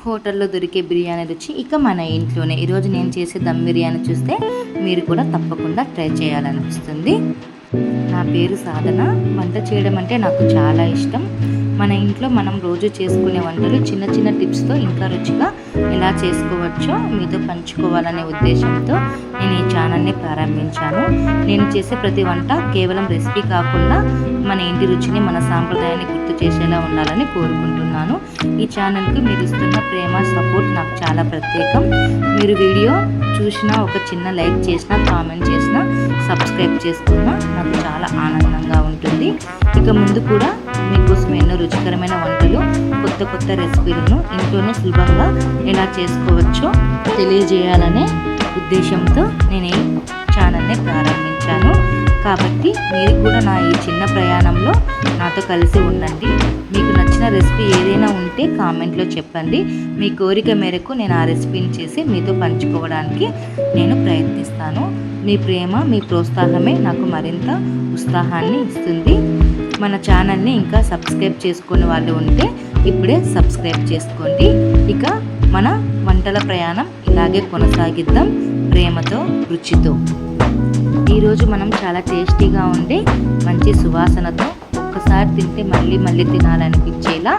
హోటల్లో దొరికే బిర్యానీ రుచి ఇక మన ఇంట్లోనే. ఈరోజు నేను చేసే దమ్ బిర్యానీ చూస్తే మీరు కూడా తప్పకుండా ట్రై చేయాలనిపిస్తుంది. నా పేరు సాధన. వంట చేయడం అంటే నాకు చాలా ఇష్టం. మన ఇంట్లో మనం రోజు చేసుకునే వంటలు చిన్న చిన్న టిప్స్తో ఇంకా రుచిగా ఎలా చేసుకోవచ్చో మీతో పంచుకోవాలనే ఉద్దేశంతో నేను ఈ ఛానల్ని ప్రారంభించాను. నేను చేసే ప్రతి వంట కేవలం రెసిపీ కాకుండా మన ఇంటి రుచిని, మన సాంప్రదాయాన్ని గుర్తు చేసేలా ఉండాలని కోరుకుంటున్నాను. ఈ ఛానల్కి మీరు ఇస్తున్న ప్రేమ, సపోర్ట్ నాకు చాలా ప్రత్యేకం. మీరు వీడియో చూసినా, ఒక చిన్న లైక్ చేసినా, కామెంట్ చేసినా, సబ్స్క్రైబ్ చేసుకున్నా నాకు చాలా ఆనందంగా ఉంటుంది. ఇక ముందు కూడా మీకోసం ఎన్నో రుచికరమైన వంటలు, కొత్త కొత్త రెసిపీలను ఇంట్లోనే సులభంగా ఎలా చేసుకోవచ్చో తెలియజేయాలనే ఉద్దేశంతో నేను ఈ ఛానల్ని ప్రారంభించాను. కాబట్టి మీరు కూడా నా ఈ చిన్న ప్రయాణంలో నాతో కలిసి ఉండండి. మీకు నచ్చిన రెసిపీ ఏదైనా ఉంటే కామెంట్లో చెప్పండి. మీ కోరిక మేరకు నేను ఆ రెసిపీని చేసి మీతో పంచుకోవడానికి నేను ప్రయత్నిస్తాను. మీ ప్రేమ, మీ ప్రోత్సాహమే నాకు మరింత ఉత్సాహాన్ని ఇస్తుంది. మన ఛానల్ని ఇంకా సబ్స్క్రైబ్ చేసుకునే వాళ్ళు ఉంటే ఇప్పుడే సబ్స్క్రైబ్ చేసుకోండి. ఇక మన వంటల ప్రయాణం ఇలాగే కొనసాగిద్దాం, ప్రేమతో, రుచితో. ఈరోజు మనం చాలా టేస్టీగా ఉండే, మంచి సువాసనతో, ఒక్కసారి తింటే మళ్ళీ మళ్ళీ తినాలనిపించేలా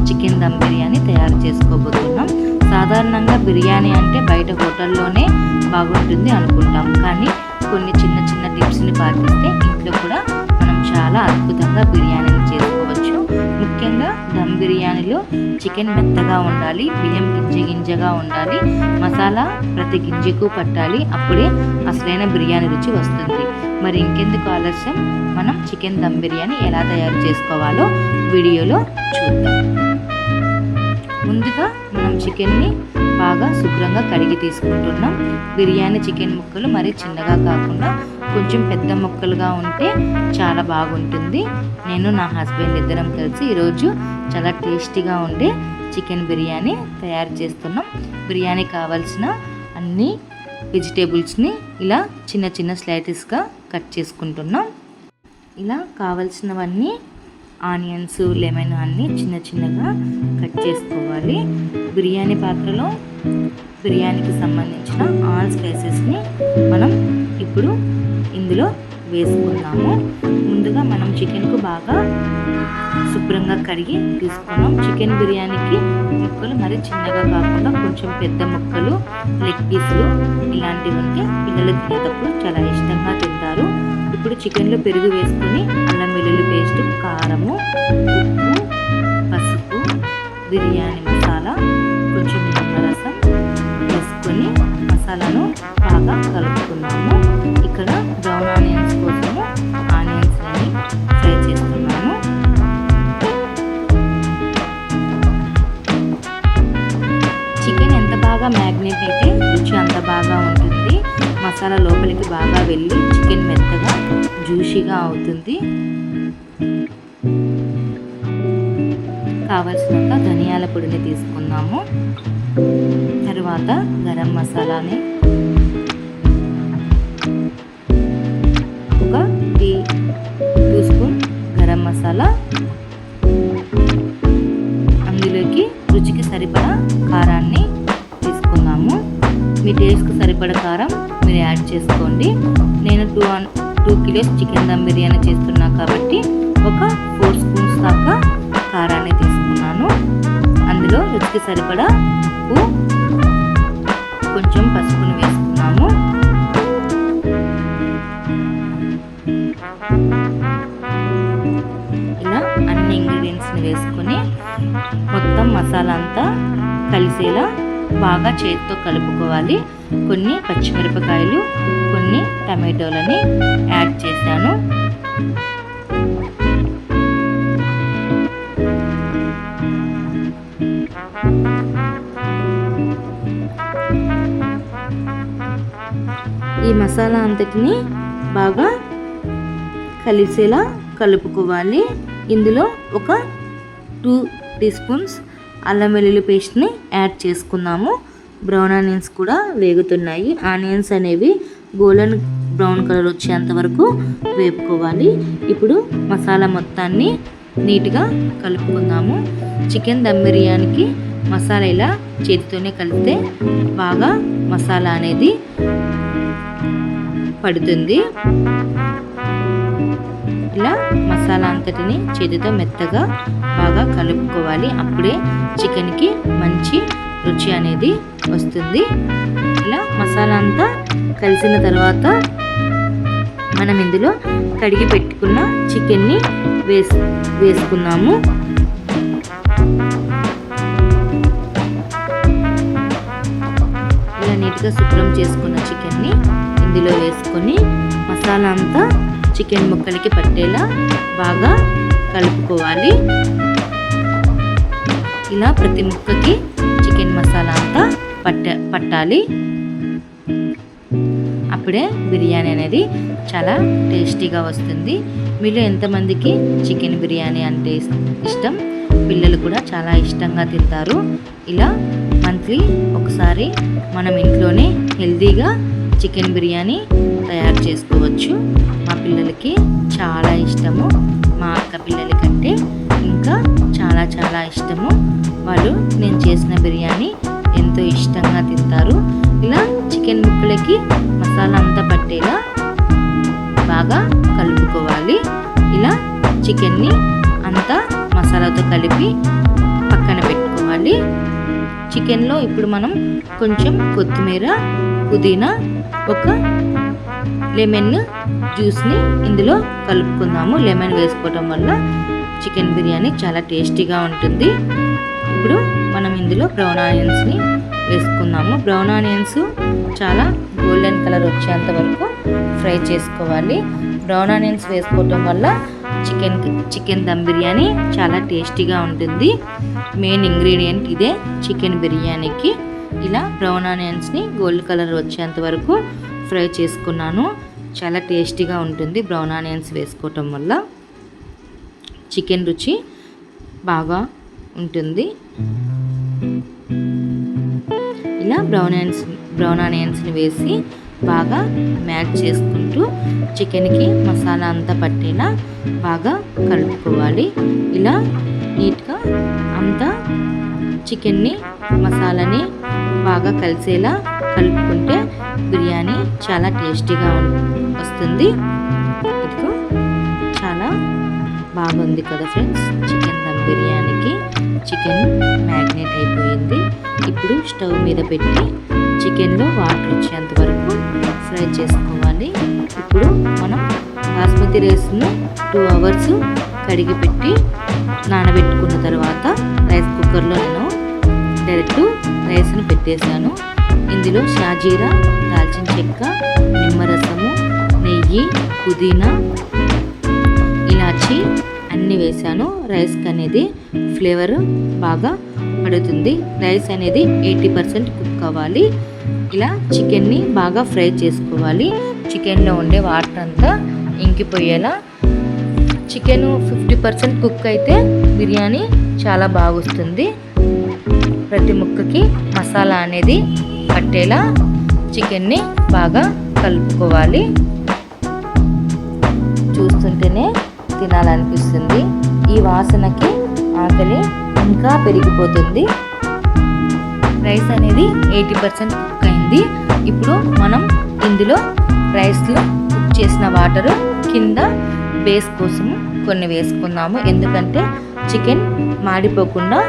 చికెన్ దమ్ బిర్యానీ తయారు చేసుకోబోతున్నాం. సాధారణంగా బిర్యానీ అంటే బయట హోటల్లోనే బాగుంటుంది అనుకుంటాం. కానీ కొన్ని చిన్న చిన్న టిప్స్ని పాటిస్తే ఇంట్లో కూడా మనం చాలా అద్భుతంగా బిర్యానీని చేసుకోవచ్చు. ముఖ్యంగా దమ్ బిర్యానీలో చికెన్ మెత్తగా ఉండాలి, బియ్యం గింజగా ఉండాలి, మసాలా ప్రతి గింజకు పట్టాలి. అప్పుడే అసలైన బిర్యానీ రుచి వస్తుంది. మరి ఇంకెందుకు ఆలస్యం, మనం చికెన్ దమ్ బిర్యానీ ఎలా తయారు చేసుకోవాలో వీడియోలో చూద్దాం. ముందుగా మనం చికెన్ని బాగా శుభ్రంగా కడిగి తీసుకుంటున్నాం. బిర్యానీ చికెన్ ముక్కలు మరీ చిన్నగా కాకుండా కొంచెం పెద్ద ముక్కలుగా ఉంటే చాలా బాగుంటుంది. నేను నా హస్బెండ్ ఇద్దరం కలిసి ఈరోజు చాలా టేస్టీగా ఉండే చికెన్ బిర్యానీ తయారు చేస్తున్నాం. బిర్యానీ కావాల్సిన అన్ని వెజిటేబుల్స్ని ఇలా చిన్న చిన్న స్లైసెస్గా కట్ చేసుకుంటున్నాం. ఇలా కావాల్సినవన్నీ ఆనియన్స్, లెమన్ అన్నీ చిన్న చిన్నగా కట్ చేసుకోవాలి. బిర్యానీ పాత్రలో బిర్యానీకి సంబంధించిన ఆల్ స్పైసెస్ని మనం ఇప్పుడు ఇందులో వేసుకున్నాము. ముందుగా మనం చికెన్కు బాగా శుభ్రంగా కడిగి తీసుకున్నాం. చికెన్ బిర్యానీకి ముక్కలు మరి చిన్నగా కాకుండా కొంచెం పెద్ద ముక్కలు, లెగ్ పీసులు ఇలాంటివి ఉంటే పిల్లలు తినేటప్పుడు చాలా ఇష్టంగా తింటారు. ఇప్పుడు చికెన్లో పెరుగు వేసుకొని అల్లం వెల్లుల్లి పేస్ట్, కారము, ఉప్పు, పసుపు, బిర్యానీ మసాలా, కొంచెం నిమ్మరసం వేసుకొని మసాలాను బాగా కలుపుకున్నాము. ఇక్కడ బ్రౌన్ ఆనియన్స్ కోసము ఆనియన్స్ని ఫ్రై చేస్తున్నాము. చికెన్ ఎంత బాగా మ్యాగ్నేట్ అయితే రుచి అంత బాగా ఉంటుంది. మసాలా లోపలికి బాగా వెళ్ళి చికెన్ మెత్తగా జ్యూసీగా అవుతుంది. కావలసినంత ధనియాల పొడిని తీసుకుందాము. తర్వాత గరం మసాలాని ఒక 2 స్పూన్ గరం మసాలా, అందులోకి రుచికి సరిపడా కారాన్ని తీసుకుందాము. మీ టేస్ట్కి సరిపడా కారం మీరు యాడ్ చేసుకోండి. నేను 2 కిలోస్ చికెన్ దమ్ బిర్యానీ చేస్తున్నా కాబట్టి ఒక 4 స్పూన్స్ దాకా కారాన్ని తీసుకున్నాను. అందులో రుచికి సరిపడా ఉప్పు, కొంచెం పసుపుని వేసుకున్నాము. ఇలా అన్ని ఇంగ్రీడియంట్స్ని వేసుకొని మొత్తం మసాలా అంతా కలిసేలా బాగా చేతితో కలుపుకోవాలి. కొన్ని పచ్చిమిరపకాయలు, కొన్ని టమాటోలని యాడ్ చేశాను. ఈ మసాలా అంతటిని బాగా కలిసేలా కలుపుకోవాలి. ఇందులో ఒక 2 టీ స్పూన్స్ అల్లం వెల్లుల్లి పేస్ట్ని యాడ్ చేసుకున్నాము. బ్రౌన్ ఆనియన్స్ కూడా వేగుతున్నాయి. ఆనియన్స్ అనేవి గోల్డెన్ బ్రౌన్ కలర్ వచ్చేంత వరకు వేపుకోవాలి. ఇప్పుడు మసాలా మొత్తాన్ని నీట్గా కలుపుకుందాము. చికెన్ దమ్ బిర్యానీకి మసాలా ఇలా చేతితోనే కలిపితే బాగా మసాలా అనేది పడుతుంది. ఇలా మసాలా అంతటిని చేతితో మెత్తగా బాగా కలుపుకోవాలి. అప్పుడే చికెన్కి మంచి రుచి అనేది వస్తుంది. ఇలా మసాలా అంతా కలిసిన తర్వాత మనం ఇందులో కడిగి పెట్టుకున్న చికెన్ని వేసుకున్నాము. ఇలా నీట్గా శుభ్రం చేసుకున్న చికెన్ని ఇందులో వేసుకొని మసాలా అంతా చికెన్ ముక్కలకి పట్టేలా బాగా కలుపుకోవాలి. ఇలా ప్రతి ముక్కకి చికెన్ మసాలా అంతా పట్టాలి. అప్పుడే బిర్యానీ అనేది చాలా టేస్టీగా వస్తుంది. మీలో ఎంతమందికి చికెన్ బిర్యానీ అంటే ఇష్టం? పిల్లలు కూడా చాలా ఇష్టంగా తింటారు. ఇలా మంత్లీ ఒకసారి మనం ఇంట్లోనే హెల్తీగా చికెన్ బిర్యానీ తయారు చేసుకోవచ్చు. మా పిల్లలకి చాలా ఇష్టము. మా అక్క పిల్లల కంటే ఇంకా చాలా చాలా ఇష్టము. వాళ్ళు నేను చేసిన బిర్యానీ ఎంతో ఇష్టంగా తింటారు. ఇలా చికెన్ ముక్కలకి మసాలా అంతా పట్టేలా బాగా కలుపుకోవాలి. ఇలా చికెన్ని అంతా మసాలాతో కలిపి పక్కన పెట్టుకోవాలి. చికెన్లో ఇప్పుడు మనం కొంచెం కొత్తిమీర, పుదీనా, ఒక లెమన్ జ్యూస్ని ఇందులో కలుపుకుందాము. లెమన్ వేసుకోవడం వల్ల చికెన్ బిర్యానీ చాలా టేస్టీగా ఉంటుంది. ఇప్పుడు మనం ఇందులో బ్రౌన్ ఆనియన్స్ని వేసుకుందాము. బ్రౌన్ ఆనియన్స్ చాలా గోల్డెన్ కలర్ వచ్చేంత వరకు ఫ్రై చేసుకోవాలి. బ్రౌన్ ఆనియన్స్ వేసుకోవటం వల్ల చికెన్ దమ్ బిర్యానీ చాలా టేస్టీగా ఉంటుంది. మెయిన్ ఇంగ్రీడియంట్ ఇదే చికెన్ బిర్యానీకి. ఇలా బ్రౌన్ ఆనియన్స్ని గోల్డ్ కలర్ వచ్చేంత వరకు ఫ్రై చేసుకున్నాను. చాలా టేస్టీగా ఉంటుంది బ్రౌన్ ఆనియన్స్ వేసుకోవటం వల్ల. చికెన్ రుచి బాగా ఉంటుంది. ఇలా బ్రౌన్ ఆనియన్స్ని వేసి బాగా మ్యాచ్ చేసుకుంటూ చికెన్కి మసాలా అంతా పట్టేలా బాగా కలుపుకోవాలి. ఇలా నీట్గా అంతా చికెన్ని మసాలాని బాగా కలిసేలా కలుపుకుంటే బిర్యానీ చాలా టేస్టీగా వస్తుంది. ఇదిగో చాలా బాగుంది కదా ఫ్రెండ్స్. చికెన్ దమ్ బిర్యానీకి చికెన్ మ్యాగ్నేట్ అయిపోయింది. ఇప్పుడు స్టవ్ మీద పెట్టి చికెన్లో వాటర్ వచ్చేంత వరకు ఫ్రై చేసుకోవాలి. ఇప్పుడు మనం బాస్మతి రైస్ను 2 hours కడిగి పెట్టి నానబెట్టుకున్న తర్వాత రైస్ కుక్కర్లో నేను డైరెక్ట్ రైస్ను పెట్టేశాను. ఇందులో షాజీరా, దాల్చిన చెక్క, నిమ్మరసము, నెయ్యి, పుదీనా, ఇలాచి అన్నీ వేసాను. రైస్కి అనేది ఫ్లేవర్ బాగా పడుతుంది. రైస్ అనేది 80% కుక్ అవ్వాలి. ఇలా చికెన్ని బాగా ఫ్రై చేసుకోవాలి. చికెన్లో ఉండే వాటర్ అంతా ఇంకిపోయేలా. చికెన్ 50% కుక్ అయితే బిర్యానీ చాలా బాగా వస్తుంది. ప్రతి ముక్కకి మసాలా అనేది పట్టేలా చికెన్ని బాగా కలుపుకోవాలి. చూస్తుంటేనే తినాలనిపిస్తుంది. ఈ వాసనకి ఆకలి ఇంకా పెరిగిపోతుంది. రైస్ అనేది 80% కుక్ అయింది. ఇప్పుడు మనం ఇందులో రైస్లో కుక్ చేసిన వాటర్ కింద బేస్ కోసం కొన్ని వేసుకుందాము. ఎందుకంటే చికెన్ మాడిపోకుండా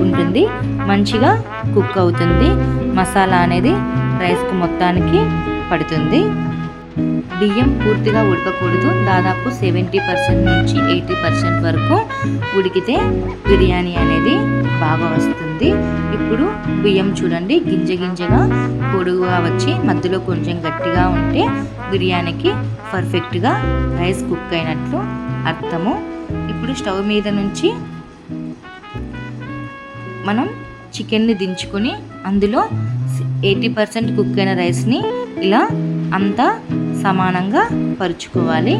ఉంటుంది, మంచిగా కుక్ అవుతుంది. మసాలా అనేది రైస్కి మొత్తానికి పడుతుంది. బియ్యం పూర్తిగా ఉడకకూడదు. దాదాపు 70% నుంచి 80% వరకు ఉడికితే బిర్యానీ అనేది బాగా వస్తుంది. ఇప్పుడు బియ్యం చూడండి, గింజ గింజగా పొడుగుగా వచ్చి మధ్యలో కొంచెం గట్టిగా ఉంటే బిర్యానీకి పర్ఫెక్ట్గా రైస్ కుక్ అయినట్లు అర్థము. ఇప్పుడు స్టవ్ మీద నుంచి మనం చికెన్ని దించుకొని అందులో 80% కుక్ అయిన రైస్ని ఇలా అంతా సమానంగా పరుచుకోవాలి.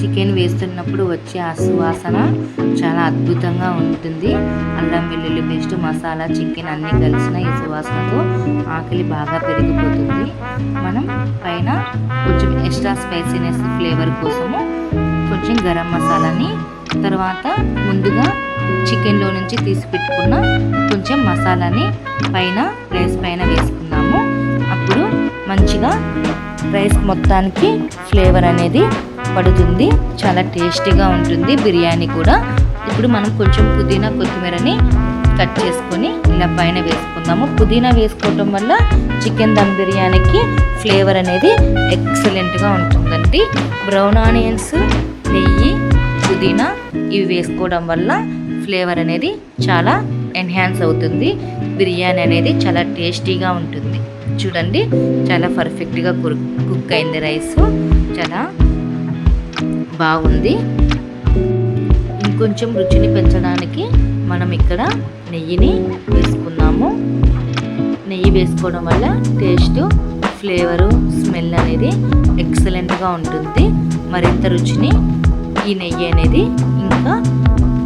చికెన్ వేస్తున్నప్పుడు వచ్చే ఆ సువాసన చాలా అద్భుతంగా ఉంటుంది. అల్లం వెల్లుల్లి పేస్ట్, మసాలా, చికెన్ అన్నీ కలిసిన ఈ సువాసనతో ఆకలి బాగా పెరిగిపోతుంది. మనం పైన కొంచెం ఎక్స్ట్రా స్పైసీనెస్ ఫ్లేవర్ కోసము కొంచెం గరం మసాలాని, తర్వాత ముందుగా చికెన్లో నుంచి తీసి పెట్టుకున్న కొంచెం మసాలాని రైస్ పైన వేసుకుందాము. అప్పుడు మంచిగా రైస్ మొత్తానికి ఫ్లేవర్ అనేది పడుతుంది. చాలా టేస్టీగా ఉంటుంది బిర్యానీ కూడా. ఇప్పుడు మనం కొంచెం పుదీనా కొత్తిమీరని కట్ చేసుకొని ఇలా పైన వేసుకుందాము. పుదీనా వేసుకోవటం వల్ల చికెన్ దమ్ బిర్యానీకి ఫ్లేవర్ అనేది ఎక్సలెంట్గా ఉంటుందండి. బ్రౌన్ ఆనియన్స్, నెయ్యి, పుదీనా ఇవి వేసుకోవడం వల్ల ఫ్లేవర్ అనేది చాలా ఎన్హాన్స్ అవుతుంది. బిర్యానీ అనేది చాలా టేస్టీగా ఉంటుంది. చూడండి, చాలా పర్ఫెక్ట్గా కుక్ అయింది. రైస్ చాలా బాగుంది. ఇంకొంచెం రుచిని పెంచడానికి మనం ఇక్కడ నెయ్యిని వేసుకున్నాము. నెయ్యి వేసుకోవడం వల్ల టేస్ట్, ఫ్లేవరు, స్మెల్ అనేది ఎక్సలెంట్గా ఉంటుంది. మరింత రుచిని ఈ నెయ్యి అనేది ఇంకా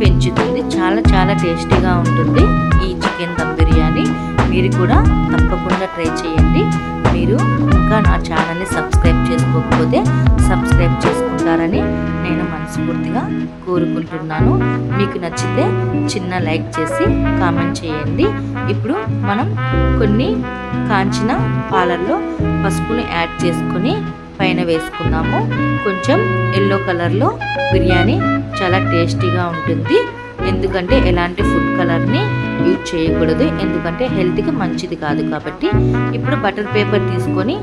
పెంచుతుంది. చాలా చాలా టేస్టీగా ఉంటుంది ఈ చికెన్ దమ్ బిర్యానీ. మీరు కూడా తప్పకుండా ట్రై చేయండి. మీరు ఇంకా నా ఛానల్ని సబ్స్క్రైబ్ చేసుకోకపోతే సబ్స్క్రైబ్ చేసుకుంటారని నేను మనస్ఫూర్తిగా కోరుకుంటున్నాను. మీకు నచ్చితే చిన్న లైక్ చేసి కామెంట్ చేయండి. ఇప్పుడు మనం కొన్ని కాంచిన పాలల్లో పసుపుని యాడ్ చేసుకొని పైన వేసుకుందాము. కొంచెం ఎల్లో కలర్లో బిర్యానీ చాలా టేస్టీగా ఉంటుంది. ఎందుకంటే ఎలాంటి ఫుడ్ కలర్ని యూజ్ చేయకూడదు, ఎందుకంటే హెల్త్కి మంచిది కాదు కాబట్టి. ఇప్పుడు బటర్ పేపర్ తీసుకొని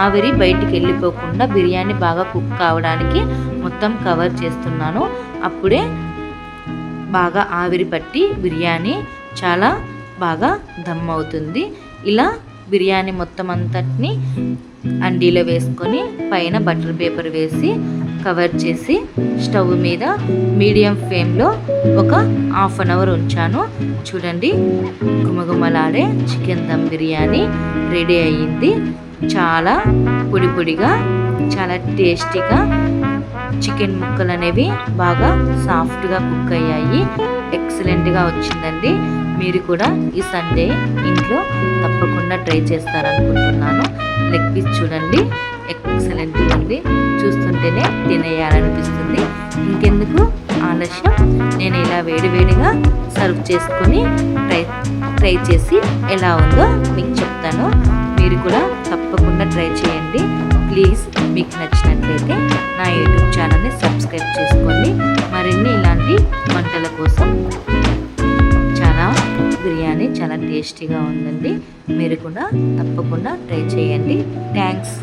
ఆవిరి బయటికి వెళ్ళిపోకుండా బిర్యానీ బాగా కుక్ కావడానికి మొత్తం కవర్ చేస్తున్నాను. అప్పుడే బాగా ఆవిరి పట్టి బిర్యానీ చాలా బాగా దమ్ అవుతుంది. ఇలా బిర్యానీ మొత్తం అంతటిని అండీలో వేసుకొని పైన బటర్ పేపర్ వేసి కవర్ చేసి స్టవ్ మీద మీడియం ఫ్లేమ్లో ఒక హాఫ్ అన్ అవర్ ఉంచాను. చూడండి, గుమగుమలాడే చికెన్ దమ్ బిర్యానీ రెడీ అయ్యింది. చాలా పొడి పొడిగా, చాలా టేస్టీగా చికెన్ ముక్కలు అనేవి బాగా సాఫ్ట్గా కుక్ అయ్యాయి. ఎక్సలెంట్గా వచ్చిందండి. మీరు కూడా ఈ సండే ఇంట్లో తప్పకుండా ట్రై చేస్తారనుకుంటున్నాను. లెగ్ పీస్ చూడండి, ఎక్సలెంట్గా ఉంది. చూస్తుంటేనే తినేయాలనిపిస్తుంది. ఇంకెందుకు ఆలస్యం, నేను ఇలా వేడివేడిగా సర్వ్ చేసుకొని ట్రై చేసి ఎలా ఉందో మీకు చెప్తాను. మీరు కూడా తప్పకుండా ట్రై చేయండి. ప్లీజ్, మీకు నచ్చినట్లయితే నా యూట్యూబ్ ఛానల్ని సబ్స్క్రైబ్ చేసుకోండి. మరిన్ని ఇలాంటి వంటల కోసం. బిర్యానీ చాలా టేస్టీగా ఉందండి. మీరు కూడా తప్పకుండా ట్రై చేయండి. థ్యాంక్స్.